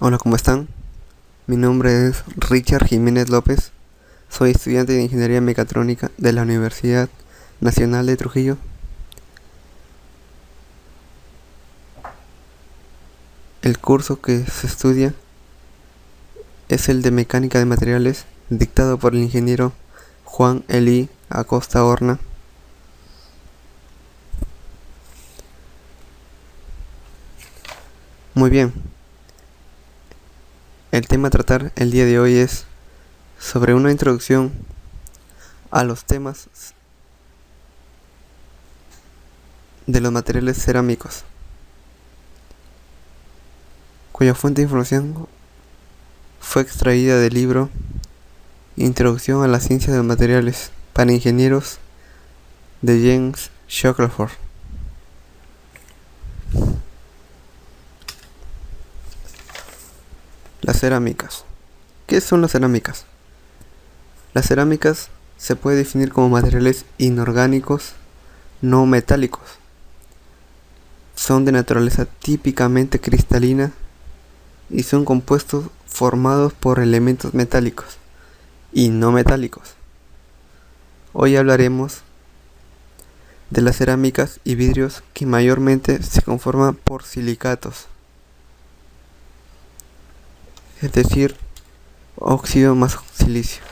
Hola, ¿cómo están? Mi nombre es Richard Jiménez López. Soy estudiante de Ingeniería Mecatrónica de la Universidad Nacional de Trujillo. El curso que se estudia es el de Mecánica de Materiales, dictado por el ingeniero Juan Elí Acosta Horna. Muy bien, el tema a tratar el día de hoy es sobre una introducción a los temas de los materiales cerámicos, cuya fuente de información fue extraída del libro Introducción a la ciencia de los materiales para ingenieros de James Shackelford. Las cerámicas. ¿Qué son las cerámicas? Las cerámicas se puede definir como materiales inorgánicos no metálicos. Son de naturaleza típicamente cristalina y son compuestos formados por elementos metálicos y no metálicos. Hoy hablaremos de las cerámicas y vidrios que mayormente se conforman por silicatos, es decir, óxido más silicio.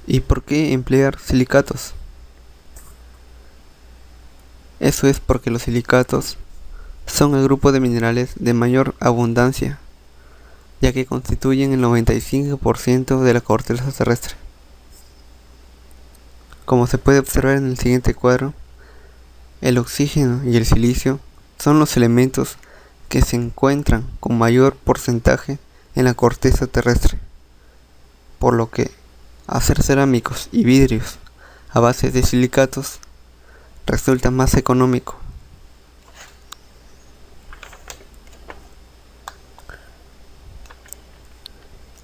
¿Y por qué emplear silicatos? Eso es porque los silicatos son el grupo de minerales de mayor abundancia, ya que constituyen el 95% de la corteza terrestre. Como se puede observar en el siguiente cuadro, el oxígeno y el silicio son los elementos que se encuentran con mayor porcentaje en la corteza terrestre, por lo que hacer cerámicos y vidrios a base de silicatos resulta más económico.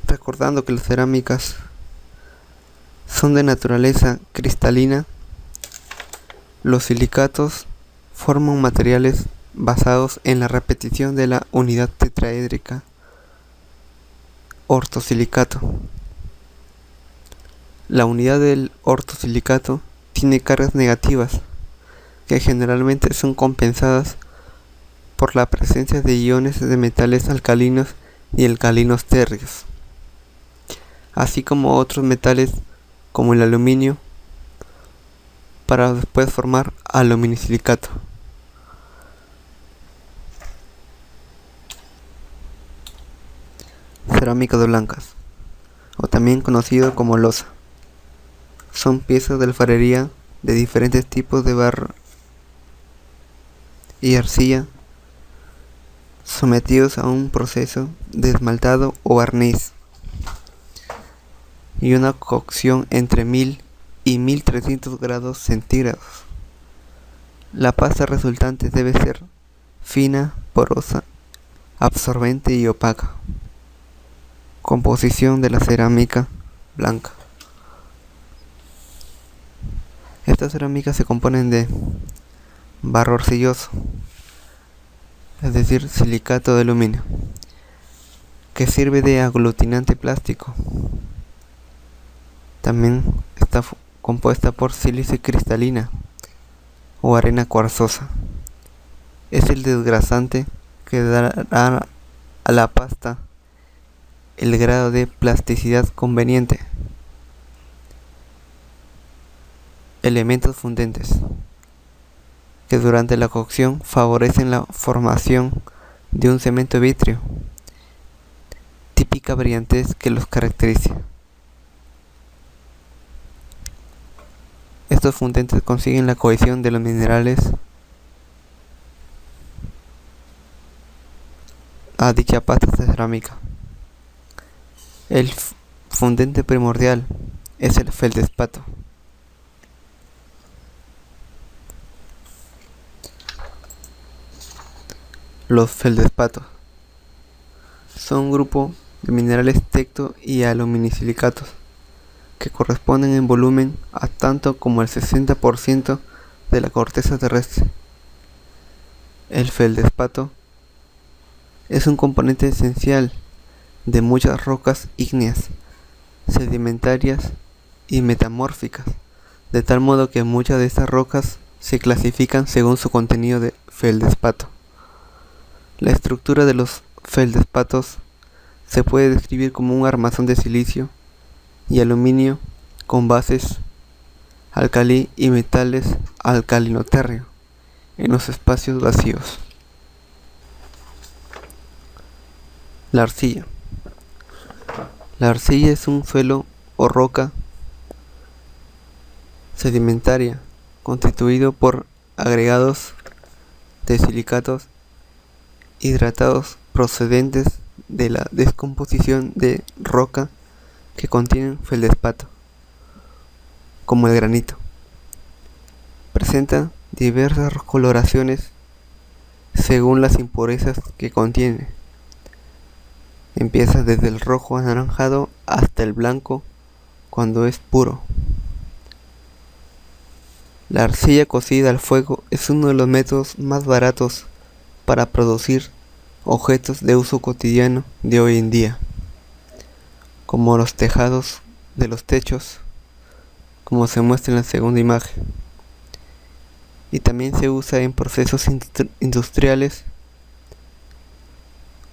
Recordando que las cerámicas son de naturaleza cristalina, los silicatos forman materiales basados en la repetición de la unidad tetraédrica ortosilicato. La unidad del ortosilicato tiene cargas negativas que generalmente son compensadas por la presencia de iones de metales alcalinos y alcalinos térreos, así como otros metales como el aluminio, para después formar aluminosilicato. Cerámicas blancas, o también conocido como loza, son piezas de alfarería de diferentes tipos de barro y arcilla sometidos a un proceso de esmaltado o barniz y una cocción entre 1000 y 1300 grados centígrados. La pasta resultante debe ser fina, porosa, absorbente y opaca. Composición de la cerámica blanca. Estas cerámicas se componen de barro arcilloso, es decir, silicato de aluminio, que sirve de aglutinante plástico. También está compuesta por sílice cristalina o arena cuarzosa. Es el desgrasante que dará a la pasta el grado de plasticidad conveniente. Elementos fundentes que durante la cocción favorecen la formación de un cemento vítreo, típica brillantez que los caracteriza. Estos fundentes consiguen la cohesión de los minerales a dicha pasta de cerámica. El fundente primordial es el feldespato. Los feldespatos son un grupo de minerales tecto y aluminosilicatos que corresponden en volumen a tanto como el 60% de la corteza terrestre. El feldespato es un componente esencial de muchas rocas ígneas, sedimentarias y metamórficas, de tal modo que muchas de estas rocas se clasifican según su contenido de feldespato. La estructura de los feldespatos se puede describir como un armazón de silicio y aluminio con bases alcalí y metales alcalino-térreo en los espacios vacíos. La arcilla. La arcilla es un suelo o roca sedimentaria constituido por agregados de silicatos hidratados procedentes de la descomposición de roca que contienen feldespato, como el granito. Presenta diversas coloraciones según las impurezas que contiene. Empieza desde el rojo anaranjado hasta el blanco cuando es puro. La arcilla cocida al fuego es uno de los métodos más baratos para producir objetos de uso cotidiano de hoy en día, como los tejados de los techos, como se muestra en la segunda imagen. Y también se usa en procesos industriales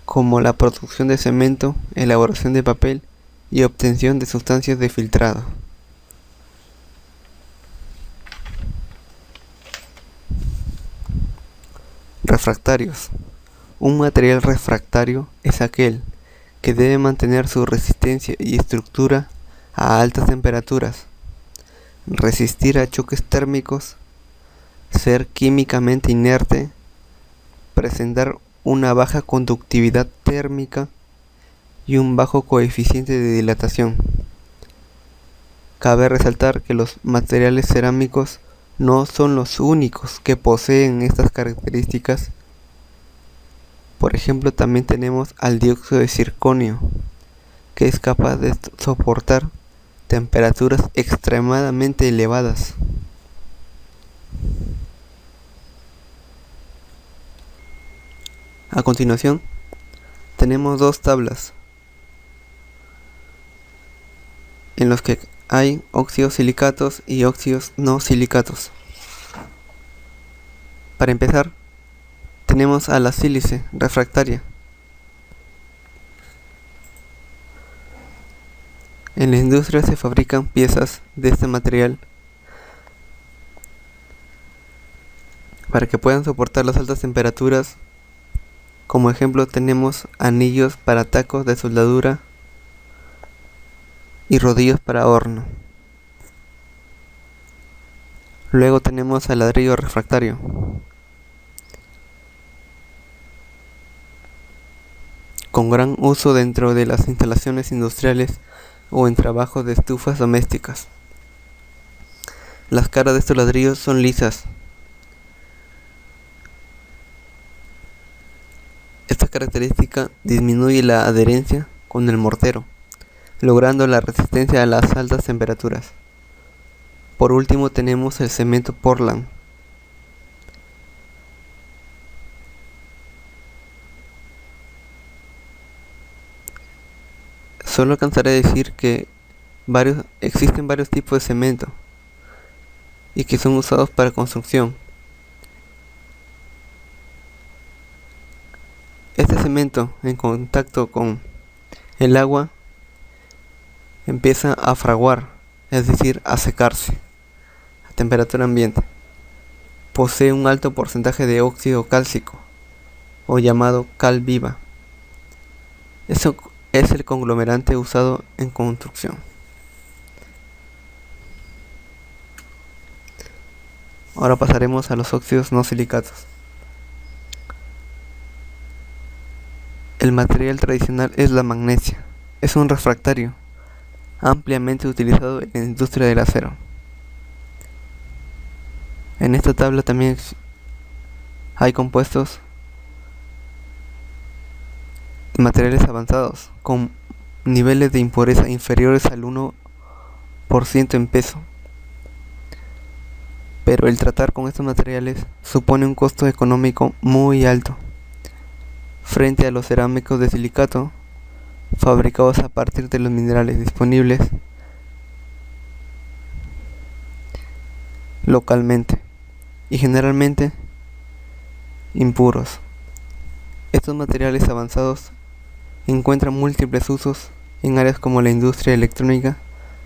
como la producción de cemento, elaboración de papel y obtención de sustancias de filtrado. Refractarios. Un material refractario es aquel que debe mantener su resistencia y estructura a altas temperaturas, resistir a choques térmicos, ser químicamente inerte, presentar una baja conductividad térmica y un bajo coeficiente de dilatación. Cabe resaltar que los materiales cerámicos no son los únicos que poseen estas características. Por ejemplo, también tenemos al dióxido de circonio, que es capaz de soportar temperaturas extremadamente elevadas. A continuación, tenemos dos tablas en los que hay óxidos silicatos y óxidos no silicatos. Para empezar, tenemos a la sílice refractaria. En la industria se fabrican piezas de este material para que puedan soportar las altas temperaturas. Como ejemplo tenemos anillos para tacos de soldadura y rodillos para horno. Luego tenemos al ladrillo refractario. Con gran uso dentro de las instalaciones industriales o en trabajos de estufas domésticas. Las caras de estos ladrillos son lisas. Esta característica disminuye la adherencia con el mortero, logrando la resistencia a las altas temperaturas. Por último tenemos el cemento Portland. Solo alcanzaré a decir que existen varios tipos de cemento y que son usados para construcción. Este cemento en contacto con el agua empieza a fraguar, es decir, a secarse a temperatura ambiente. Posee un alto porcentaje de óxido cálcico o llamado cal viva. Eso es el conglomerante usado en construcción. Ahora pasaremos a los óxidos no silicatos. El material tradicional es la magnesia. Es un refractario ampliamente utilizado en la industria del acero. En esta tabla también hay compuestos de materiales avanzados con niveles de impureza inferiores al 1% en peso, pero el tratar con estos materiales supone un costo económico muy alto frente a los cerámicos de silicato fabricados a partir de los minerales disponibles localmente y generalmente impuros. Estos materiales avanzados encuentran múltiples usos en áreas como la industria electrónica,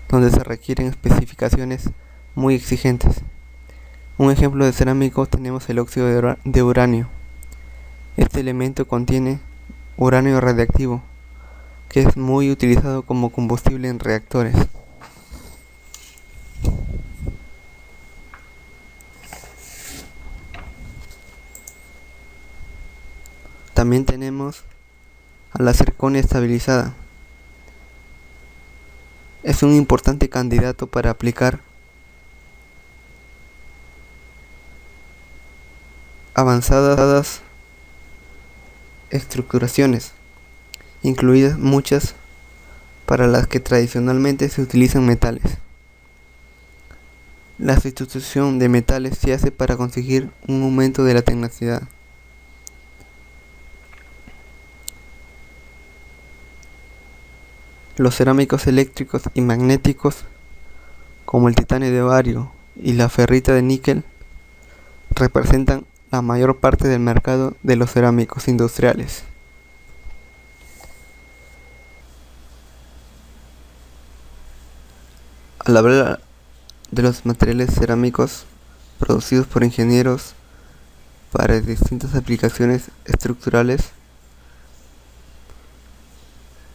donde se requieren especificaciones muy exigentes. Un ejemplo de cerámico tenemos el óxido de uranio. Este elemento contiene uranio radiactivo, que es muy utilizado como combustible en reactores. También tenemos a la zirconia estabilizada. Es un importante candidato para aplicar avanzadas estructuraciones, incluidas muchas para las que tradicionalmente se utilizan metales. La sustitución de metales se hace para conseguir un aumento de la tenacidad. Los cerámicos eléctricos y magnéticos, como el titanio de bario y la ferrita de níquel, representan la mayor parte del mercado de los cerámicos industriales. Al hablar de los materiales cerámicos producidos por ingenieros para distintas aplicaciones estructurales,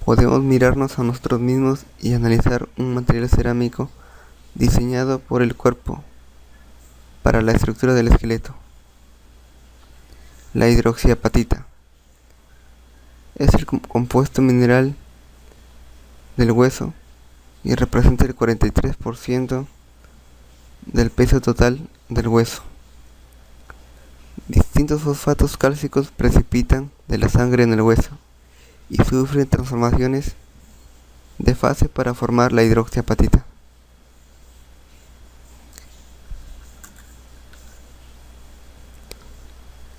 podemos mirarnos a nosotros mismos y analizar un material cerámico diseñado por el cuerpo para la estructura del esqueleto. La hidroxiapatita es el compuesto mineral del hueso y representa el 43% del peso total del hueso. Distintos fosfatos cálcicos precipitan de la sangre en el hueso y sufren transformaciones de fase para formar la hidroxiapatita.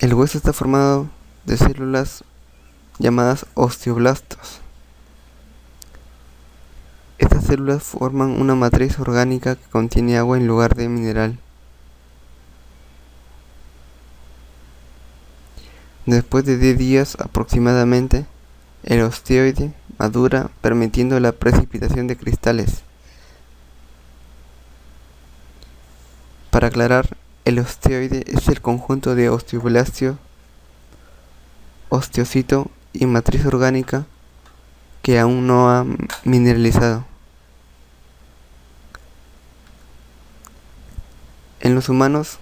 El hueso está formado de células llamadas osteoblastos. Estas células forman una matriz orgánica que contiene agua en lugar de mineral. Después de 10 días aproximadamente, el osteoide madura, permitiendo la precipitación de cristales. Para aclarar, el osteoide es el conjunto de osteoblastio, osteocito y matriz orgánica que aún no ha mineralizado. En los humanos,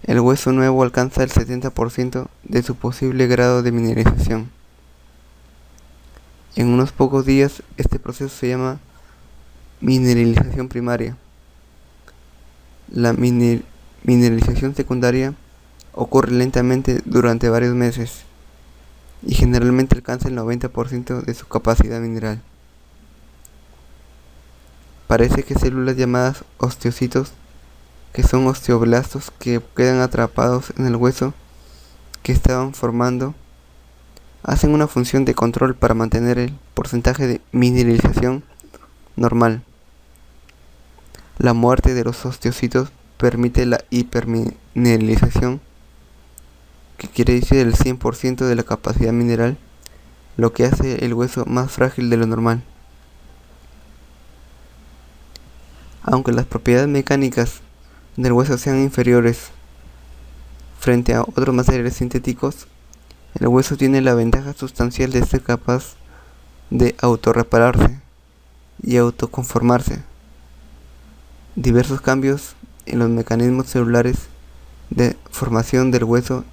el hueso nuevo alcanza el 70% de su posible grado de mineralización. En unos pocos días, este proceso se llama mineralización primaria. La mineralización secundaria ocurre lentamente durante varios meses y generalmente alcanza el 90% de su capacidad mineral. Parece que células llamadas osteocitos, que son osteoblastos que quedan atrapados en el hueso que estaban formando, hacen una función de control para mantener el porcentaje de mineralización normal. La muerte de los osteocitos permite la hipermineralización, que quiere decir el 100% de la capacidad mineral, lo que hace el hueso más frágil de lo normal. Aunque las propiedades mecánicas del hueso sean inferiores frente a otros materiales sintéticos, el hueso tiene la ventaja sustancial de ser capaz de autorrepararse y autoconformarse. Diversos cambios en los mecanismos celulares de formación del hueso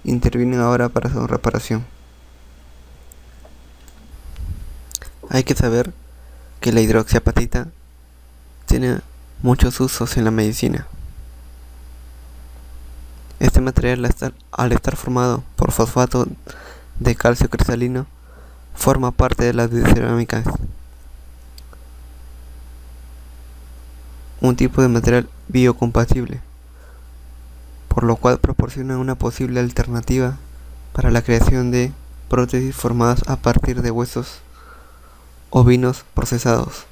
intervienen ahora para su reparación. Hay que saber que la hidroxiapatita tiene muchos usos en la medicina. Este material, al estar formado por fosfato de calcio cristalino, forma parte de las cerámicas, un tipo de material biocompatible, por lo cual proporciona una posible alternativa para la creación de prótesis formadas a partir de huesos ovinos procesados.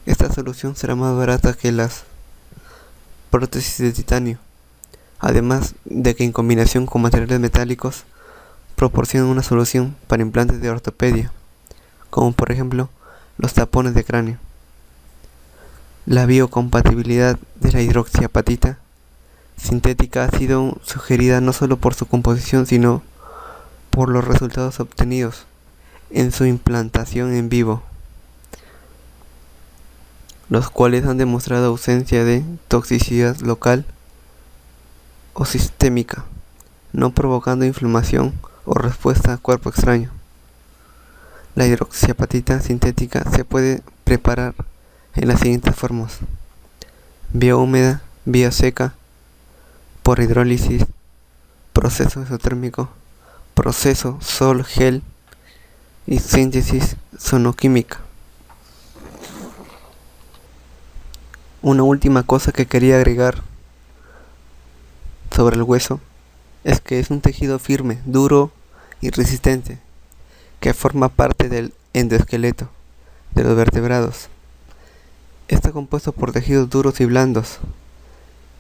Esta solución será más barata que las prótesis de titanio, además de que en combinación con materiales metálicos proporcionan una solución para implantes de ortopedia, como por ejemplo los tapones de cráneo. La biocompatibilidad de la hidroxiapatita sintética ha sido sugerida no solo por su composición, sino por los resultados obtenidos en su implantación en vivo, los cuales han demostrado ausencia de toxicidad local o sistémica, no provocando inflamación o respuesta a cuerpo extraño. La hidroxiapatita sintética se puede preparar en las siguientes formas: vía húmeda, vía seca, por hidrólisis, proceso exotérmico, proceso sol-gel y síntesis sonoquímica. Una última cosa que quería agregar sobre el hueso es que es un tejido firme, duro y resistente, que forma parte del endoesqueleto de los vertebrados. Está compuesto por tejidos duros y blandos.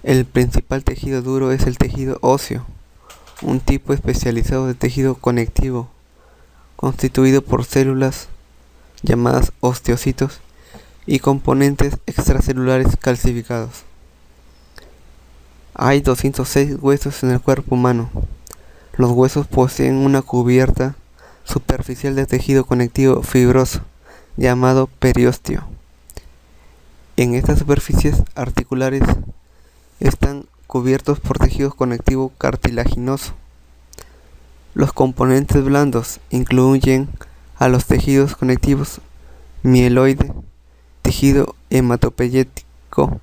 El principal tejido duro es el tejido óseo, un tipo especializado de tejido conectivo, constituido por células llamadas osteocitos y componentes extracelulares calcificados. Hay 206 huesos en el cuerpo humano. Los huesos poseen una cubierta superficial de tejido conectivo fibroso, llamado periósteo. En estas superficies articulares están cubiertos por tejido conectivo cartilaginoso. Los componentes blandos incluyen a los tejidos conectivos mieloide, tejido hematopoyético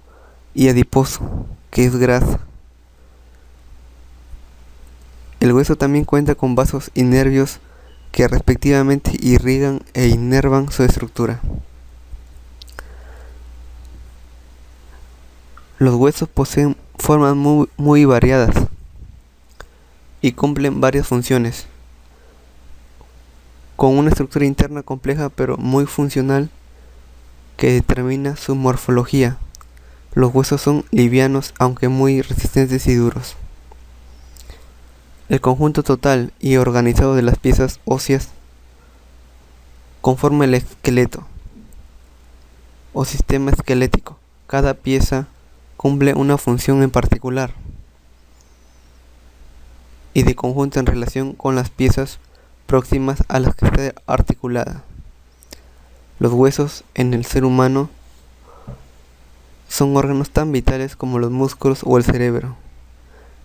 y adiposo, que es grasa. El hueso también cuenta con vasos y nervios que respectivamente irrigan e inervan su estructura. Los huesos poseen formas muy variadas y cumplen varias funciones, con una estructura interna compleja pero muy funcional que determina su morfología. Los huesos son livianos aunque muy resistentes y duros. El conjunto total y organizado de las piezas óseas conforma el esqueleto o sistema esquelético. Cada pieza cumple una función en particular y de conjunto en relación con las piezas próximas a las que está articulada. Los huesos en el ser humano son órganos tan vitales como los músculos o el cerebro,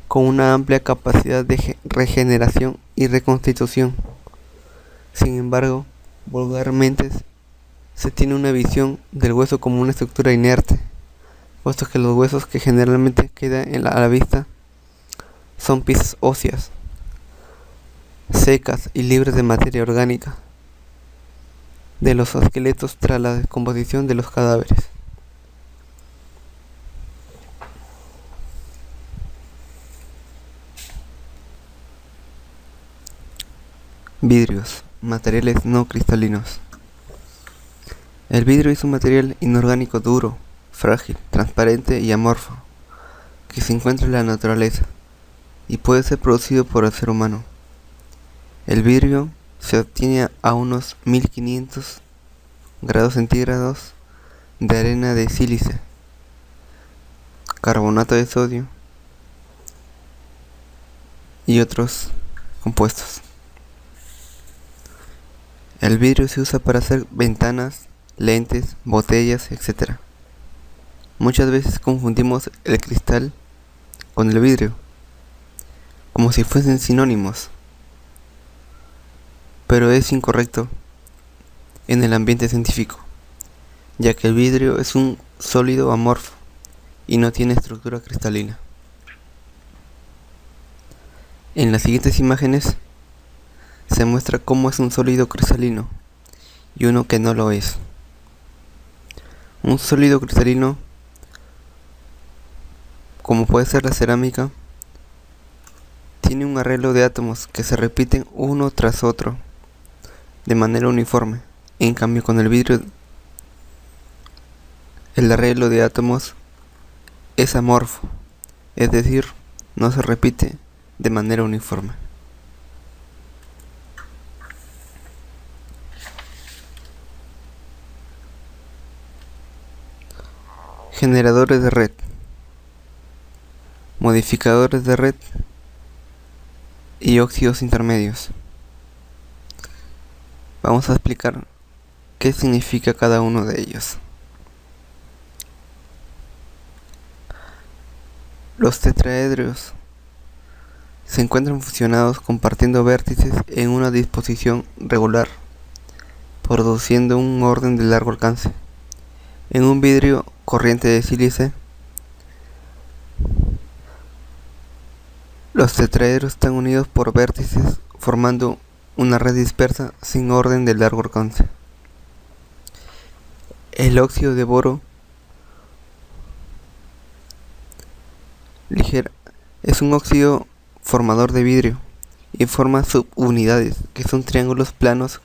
con una amplia capacidad de regeneración y reconstitución. Sin embargo, vulgarmente se tiene una visión del hueso como una estructura inerte, puesto que los huesos que generalmente quedan a la vista son piezas óseas, secas y libres de materia orgánica de los esqueletos tras la descomposición de los cadáveres. Vidrios, materiales no cristalinos. El vidrio es un material inorgánico duro, frágil, transparente y amorfo, que se encuentra en la naturaleza y puede ser producido por el ser humano. El vidrio se obtiene a unos 1500 grados centígrados de arena de sílice, carbonato de sodio y otros compuestos. El vidrio se usa para hacer ventanas, lentes, botellas, etc. Muchas veces confundimos el cristal con el vidrio, como si fuesen sinónimos, pero es incorrecto en el ambiente científico, ya que el vidrio es un sólido amorfo y no tiene estructura cristalina. En las siguientes imágenes se muestra cómo es un sólido cristalino y uno que no lo es. Un sólido cristalino como puede ser la cerámica, tiene un arreglo de átomos que se repiten uno tras otro de manera uniforme. En cambio, con el vidrio, el arreglo de átomos es amorfo, es decir, no se repite de manera uniforme. Generadores de red, modificadores de red y óxidos intermedios. Vamos a explicar qué significa cada uno de ellos. Los tetraedros se encuentran fusionados compartiendo vértices en una disposición regular, produciendo un orden de largo alcance. En un vidrio corriente de sílice, los tetraedros están unidos por vértices formando una red dispersa sin orden de largo alcance. El óxido de boro ligero es un óxido formador de vidrio y forma subunidades que son triángulos planos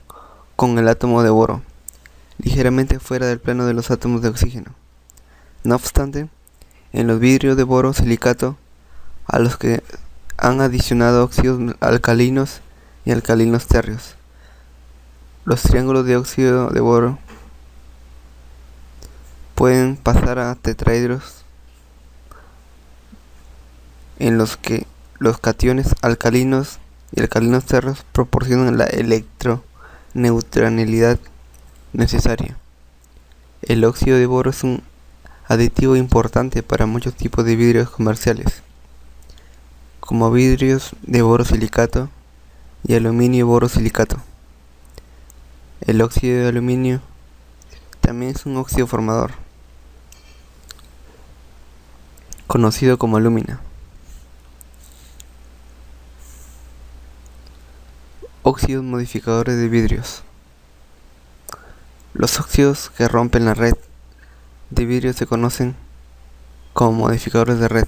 con el átomo de boro ligeramente fuera del plano de los átomos de oxígeno. No obstante, en los vidrios de boro silicato, a los que han adicionado óxidos alcalinos y alcalinos térreos, los triángulos de óxido de boro pueden pasar a tetraedros en los que los cationes alcalinos y alcalinos térreos proporcionan la electroneutralidad necesaria. El óxido de boro es un aditivo importante para muchos tipos de vidrios comerciales, como vidrios de boro silicato y aluminio boro silicato. El óxido de aluminio también es un óxido formador, conocido como alúmina. Óxidos modificadores de vidrios. Los óxidos que rompen la red de vidrio se conocen como modificadores de red.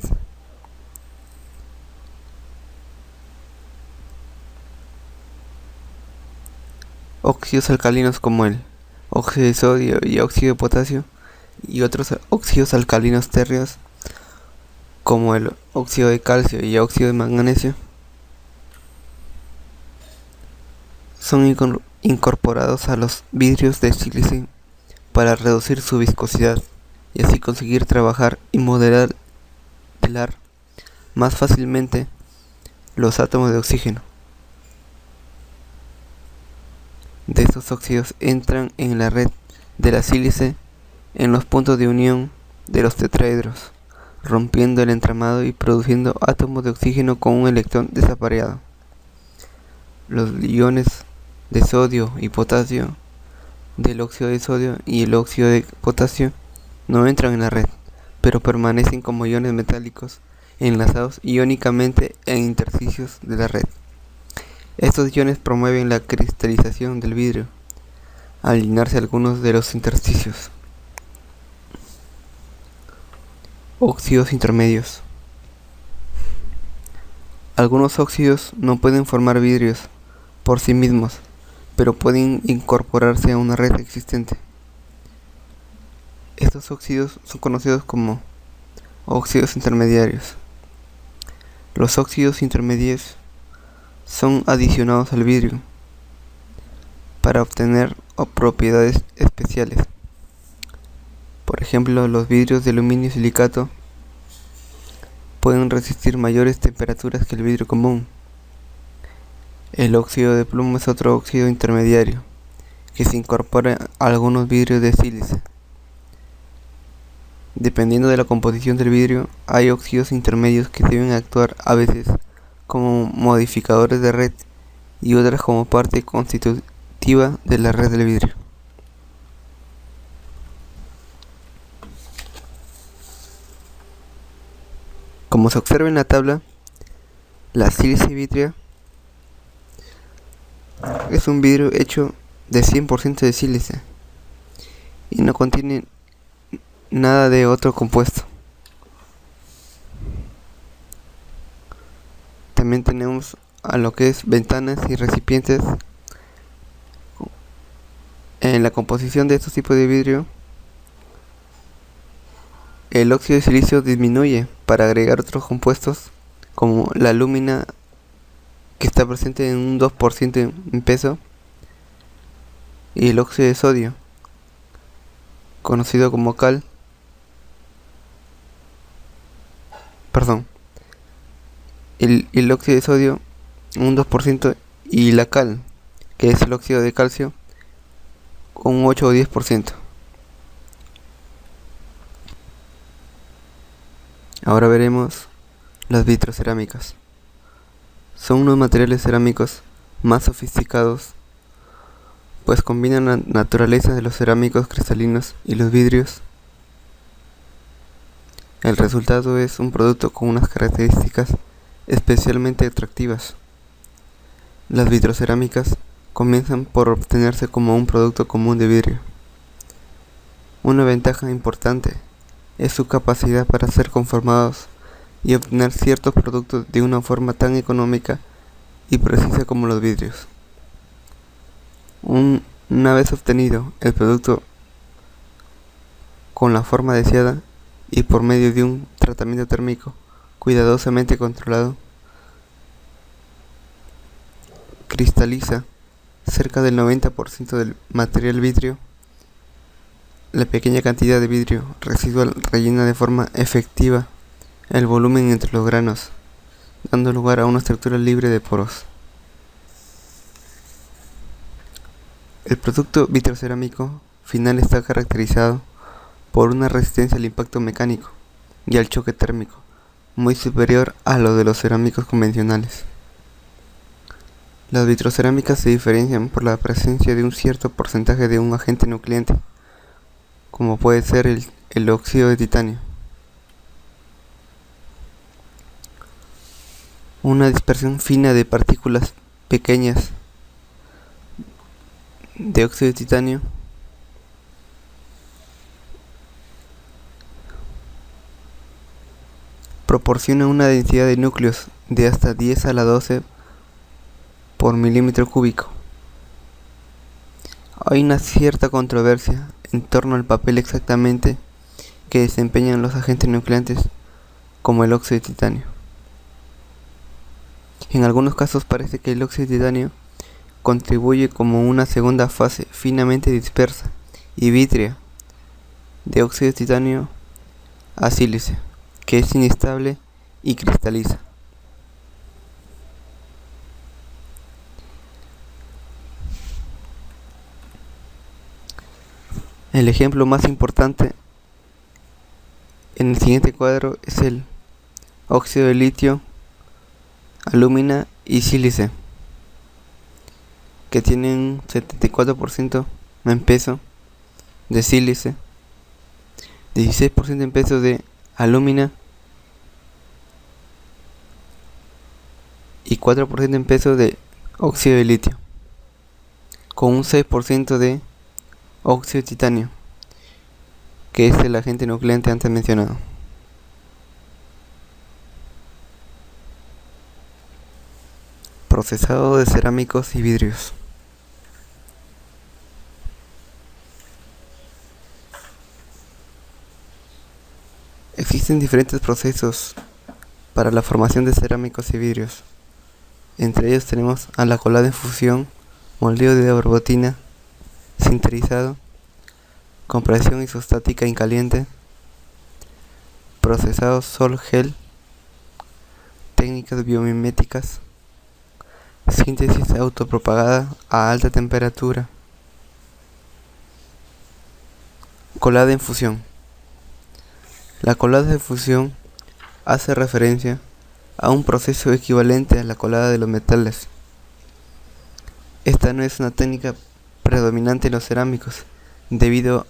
Óxidos alcalinos como el óxido de sodio y óxido de potasio, y otros óxidos alcalinos térreos como el óxido de calcio y óxido de magnesio son incorporados a los vidrios de sílice para reducir su viscosidad y así conseguir trabajar y modelar más fácilmente los átomos de oxígeno. De estos óxidos entran en la red de la sílice en los puntos de unión de los tetraedros, rompiendo el entramado y produciendo átomos de oxígeno con un electrón desapareado. Los iones de sodio y potasio del óxido de sodio y el óxido de potasio no entran en la red, pero permanecen como iones metálicos enlazados iónicamente en intersticios de la red. Estos iones promueven la cristalización del vidrio al llenarse algunos de los intersticios. Óxidos intermedios. Algunos óxidos no pueden formar vidrios por sí mismos, pero pueden incorporarse a una red existente. Estos óxidos son conocidos como óxidos intermediarios. Los óxidos intermedios son adicionados al vidrio para obtener propiedades especiales. Por ejemplo, los vidrios de aluminio silicato pueden resistir mayores temperaturas que el vidrio común. El óxido de plomo es otro óxido intermediario que se incorpora a algunos vidrios de sílice. Dependiendo de la composición del vidrio, hay óxidos intermedios que deben actuar a veces como modificadores de red y otras como parte constitutiva de la red del vidrio. Como se observa en la tabla, la sílice vítrea es un vidrio hecho de 100% de sílice y no contiene nada de otro compuesto. también tenemos a lo que es ventanas y recipientes. En la composición de estos tipos de vidrio, el óxido de silicio disminuye para agregar otros compuestos como la alúmina, que está presente en un 2% en peso, y el óxido de sodio, conocido como cal, perdón, el óxido de sodio un 2%, y la cal, que es el óxido de calcio, un 8 o 10%. Ahora veremos las vitrocerámicas. Son unos materiales cerámicos más sofisticados, pues combinan la naturaleza de los cerámicos cristalinos y los vidrios. El resultado es un producto con unas características especialmente atractivas. Las vitrocerámicas comienzan por obtenerse como un producto común de vidrio. Una ventaja importante es su capacidad para ser conformados y obtener ciertos productos de una forma tan económica y precisa como los vidrios. Una vez obtenido el producto con la forma deseada y por medio de un tratamiento térmico cuidadosamente controlado, cristaliza cerca del 90% del material vidrio. La pequeña cantidad de vidrio residual rellena de forma efectiva el volumen entre los granos, dando lugar a una estructura libre de poros. El producto vitrocerámico final está caracterizado por una resistencia al impacto mecánico y al choque térmico muy superior a lo de los cerámicos convencionales. Las vitrocerámicas se diferencian por la presencia de un cierto porcentaje de un agente nucleante, como puede ser el óxido de titanio. Una dispersión fina de partículas pequeñas de óxido de titanio proporciona una densidad de núcleos de hasta 10 a la 12 por milímetro cúbico. Hay una cierta controversia en torno al papel exactamente que desempeñan los agentes nucleantes como el óxido de titanio. En algunos casos parece que el óxido de titanio contribuye como una segunda fase finamente dispersa y vítrea de óxido de titanio a sílice, que es inestable y cristaliza. El ejemplo más importante en el siguiente cuadro es el óxido de litio, alúmina y sílice, que tienen 74% en peso de sílice, 16% en peso de alúmina y 4% en peso de óxido de litio, con un 6% de óxido de titanio, que es el agente nucleante antes mencionado. Procesado de cerámicos y vidrios. Existen diferentes procesos para la formación de cerámicos y vidrios. Entre ellos tenemos a la colada en fusión, moldeo de borbotina, sinterizado, compresión isostática incaliente, procesado sol-gel, técnicas biomiméticas, síntesis autopropagada a alta temperatura. Colada en fusión. La colada de fusión hace referencia a un proceso equivalente a la colada de los metales. Esta no es una técnica predominante en los cerámicos, debido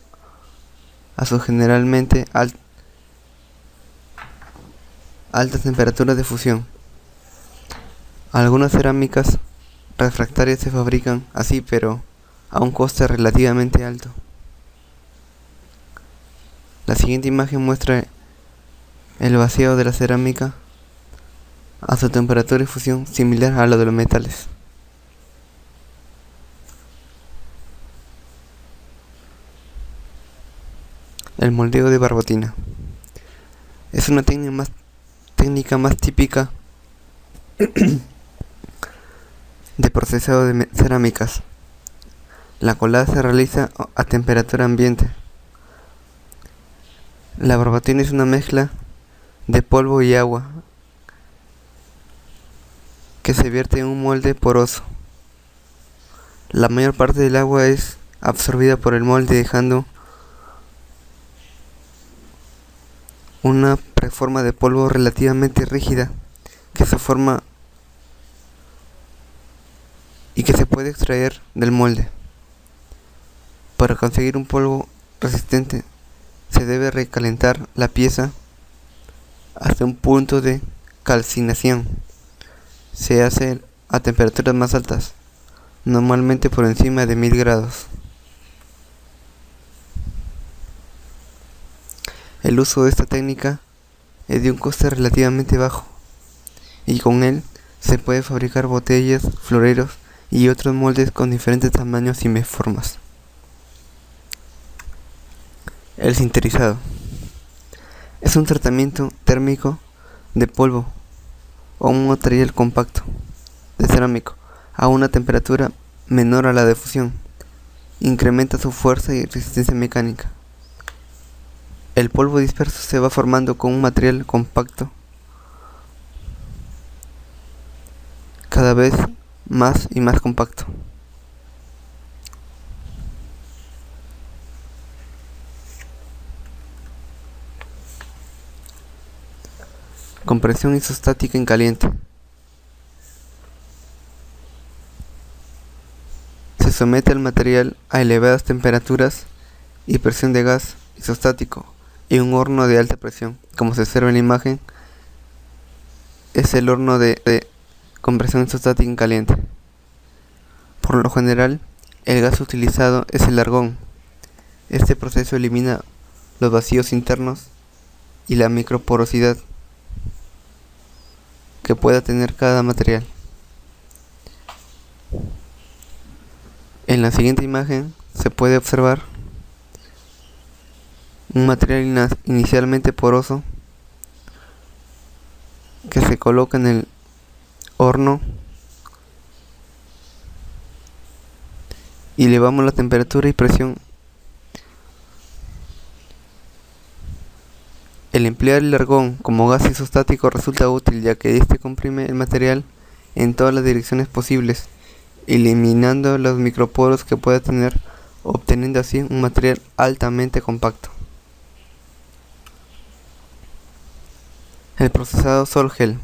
a su generalmente altas temperaturas de fusión. Algunas cerámicas refractarias se fabrican así, pero a un coste relativamente alto. La siguiente imagen muestra el vaciado de la cerámica a su temperatura de fusión similar a la de los metales. El moldeo de barbotina es una técnica más típica de procesado de cerámicas. La colada se realiza a temperatura ambiente. La barbotina es una mezcla de polvo y agua que se vierte en un molde poroso. La mayor parte del agua es absorbida por el molde, dejando una preforma de polvo relativamente rígida que se forma y que se puede extraer del molde. Para conseguir un polvo resistente se debe recalentar la pieza hasta un punto de calcinación. Se hace a temperaturas más altas, normalmente por encima de 1000 grados. El uso de esta técnica es de un coste relativamente bajo y con él se puede fabricar botellas, floreros y otros moldes con diferentes tamaños y formas. El sinterizado es un tratamiento térmico de polvo o un material compacto de cerámico a una temperatura menor a la de fusión. Incrementa su fuerza y resistencia mecánica. El polvo disperso se va formando con un material compacto cada vez más y más compacto. Compresión isostática en caliente. Se somete al material a elevadas temperaturas y presión de gas isostático y un horno de alta presión. Como se observa en la imagen, es el horno de compresión isostática en caliente. Por lo general, el gas utilizado es el argón. Este proceso elimina los vacíos internos y la microporosidad que pueda tener cada material. En la siguiente imagen se puede observar un material inicialmente poroso que se coloca en el horno y elevamos la temperatura y presión. El emplear el argón como gas isostático resulta útil, ya que este comprime el material en todas las direcciones posibles, eliminando los microporos que pueda tener, obteniendo así un material altamente compacto. El procesado Sol-Gel.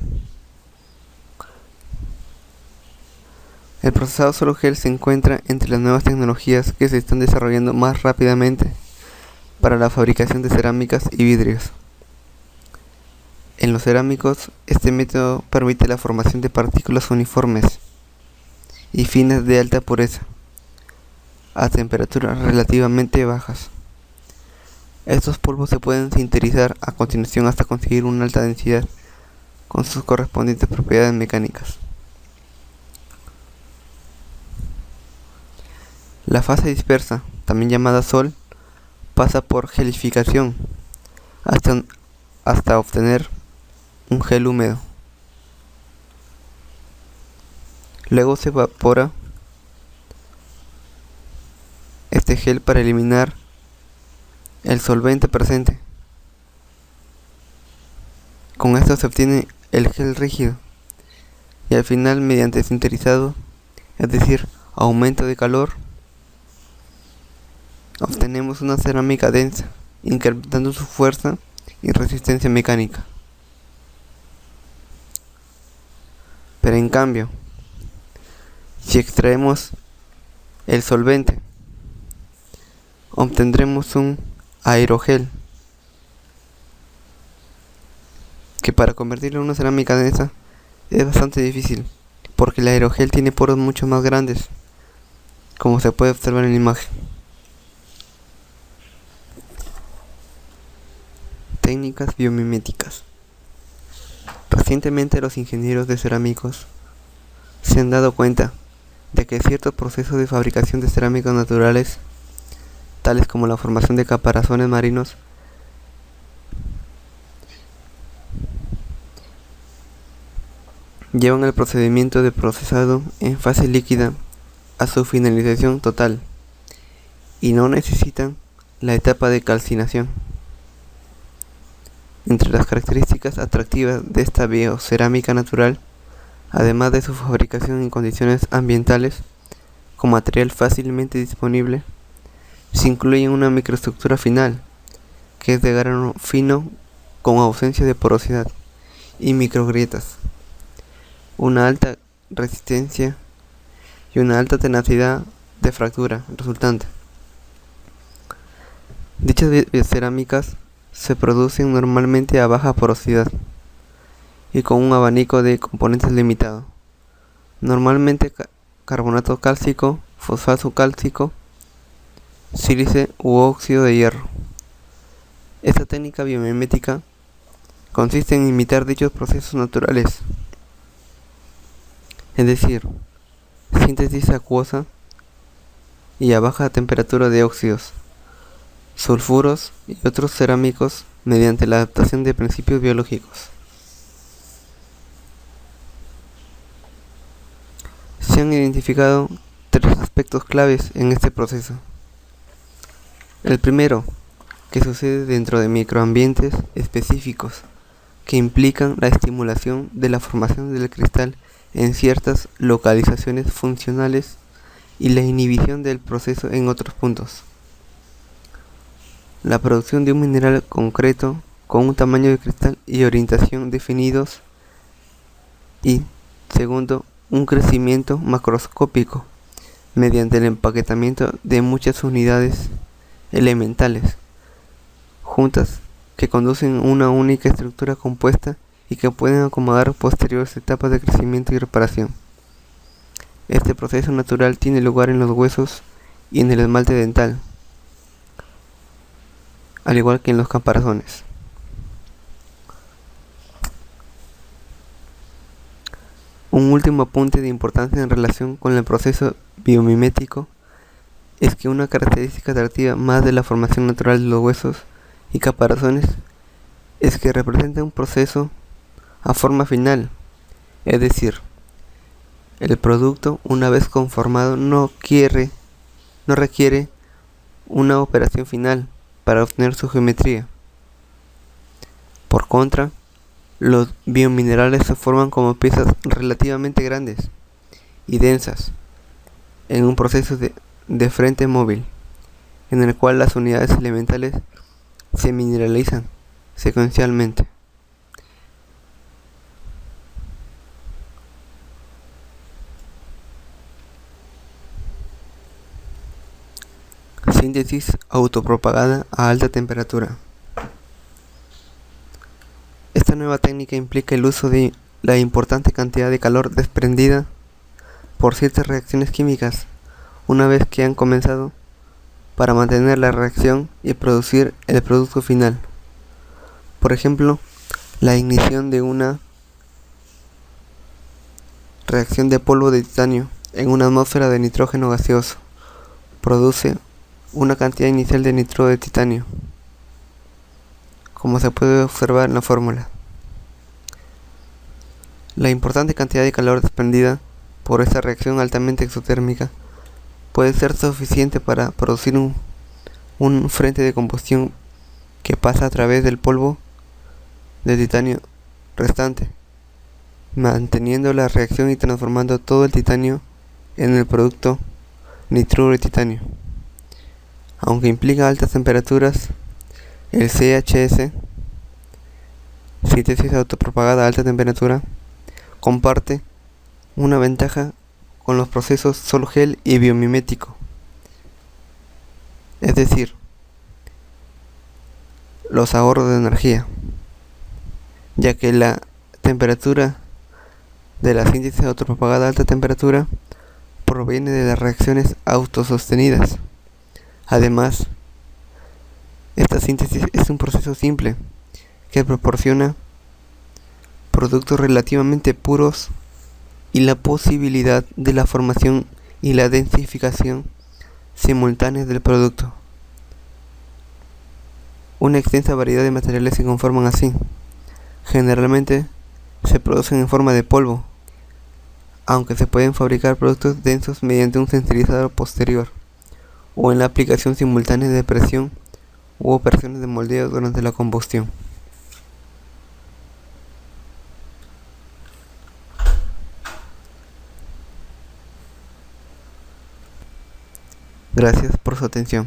El procesado Sol-Gel se encuentra entre las nuevas tecnologías que se están desarrollando más rápidamente para la fabricación de cerámicas y vidrios. En los cerámicos, este método permite la formación de partículas uniformes y finas de alta pureza a temperaturas relativamente bajas. Estos polvos se pueden sinterizar a continuación hasta conseguir una alta densidad con sus correspondientes propiedades mecánicas. La fase dispersa, también llamada sol, pasa por gelificación hasta obtener un gel húmedo. Luego se evapora este gel para eliminar el solvente presente. Con esto se obtiene el gel rígido y al final, mediante sinterizado, es decir, aumento de calor, obtenemos una cerámica densa, incrementando su fuerza y resistencia mecánica. Pero en cambio, si extraemos el solvente, obtendremos un aerogel, que para convertirlo en una cerámica densa es bastante difícil, porque el aerogel tiene poros mucho más grandes, como se puede observar en la imagen. Técnicas biomiméticas. Recientemente los ingenieros de cerámicos se han dado cuenta de que ciertos procesos de fabricación de cerámicos naturales, tales como la formación de caparazones marinos, llevan el procedimiento de procesado en fase líquida a su finalización total y no necesitan la etapa de calcinación. Entre las características atractivas de esta biocerámica natural, además de su fabricación en condiciones ambientales con material fácilmente disponible, se incluye una microestructura final, que es de grano fino con ausencia de porosidad y microgrietas, una alta resistencia y una alta tenacidad de fractura resultante. Dichas biocerámicas se producen normalmente a baja porosidad y con un abanico de componentes limitado, normalmente carbonato cálcico, fosfato cálcico, sílice u óxido de hierro. Esta técnica biomimética consiste en imitar dichos procesos naturales, es decir, síntesis acuosa y a baja temperatura de óxidos, sulfuros y otros cerámicos mediante la adaptación de principios biológicos. Se han identificado tres aspectos claves en este proceso. El primero, que sucede dentro de microambientes específicos que implican la estimulación de la formación del cristal en ciertas localizaciones funcionales y la inhibición del proceso en otros puntos. La producción de un mineral concreto con un tamaño de cristal y orientación definidos y, segundo, un crecimiento macroscópico mediante el empaquetamiento de muchas unidades elementales juntas que conducen a una única estructura compuesta y que pueden acomodar posteriores etapas de crecimiento y reparación. Este proceso natural tiene lugar en los huesos y en el esmalte dental, al igual que en los caparazones. Un último apunte de importancia en relación con el proceso biomimético es que una característica atractiva más de la formación natural de los huesos y caparazones es que representa un proceso a forma final, es decir, el producto una vez conformado no requiere una operación final para obtener su geometría. Por contra, los biominerales se forman como piezas relativamente grandes y densas en un proceso de frente móvil, en el cual las unidades elementales se mineralizan secuencialmente. Síntesis autopropagada a alta temperatura. Esta nueva técnica implica el uso de la importante cantidad de calor desprendida por ciertas reacciones químicas una vez que han comenzado para mantener la reacción y producir el producto final. Por ejemplo, la ignición de una reacción de polvo de titanio en una atmósfera de nitrógeno gaseoso produce una cantidad inicial de nitro de titanio, como se puede observar en la fórmula. La importante cantidad de calor desprendida por esta reacción altamente exotérmica puede ser suficiente para producir un frente de combustión que pasa a través del polvo de titanio restante, manteniendo la reacción y transformando todo el titanio en el producto nitruro de titanio. Aunque implica altas temperaturas, el CHS, síntesis autopropagada a alta temperatura, comparte una ventaja con los procesos sol-gel y biomimético, es decir, los ahorros de energía, ya que la temperatura de la síntesis autopropagada a alta temperatura proviene de las reacciones autosostenidas. Además, esta síntesis es un proceso simple que proporciona productos relativamente puros y la posibilidad de la formación y la densificación simultáneas del producto. Una extensa variedad de materiales se conforman así. Generalmente se producen en forma de polvo, aunque se pueden fabricar productos densos mediante un sensibilizador posterior o en la aplicación simultánea de presión u operaciones de moldeo durante la combustión. Gracias por su atención.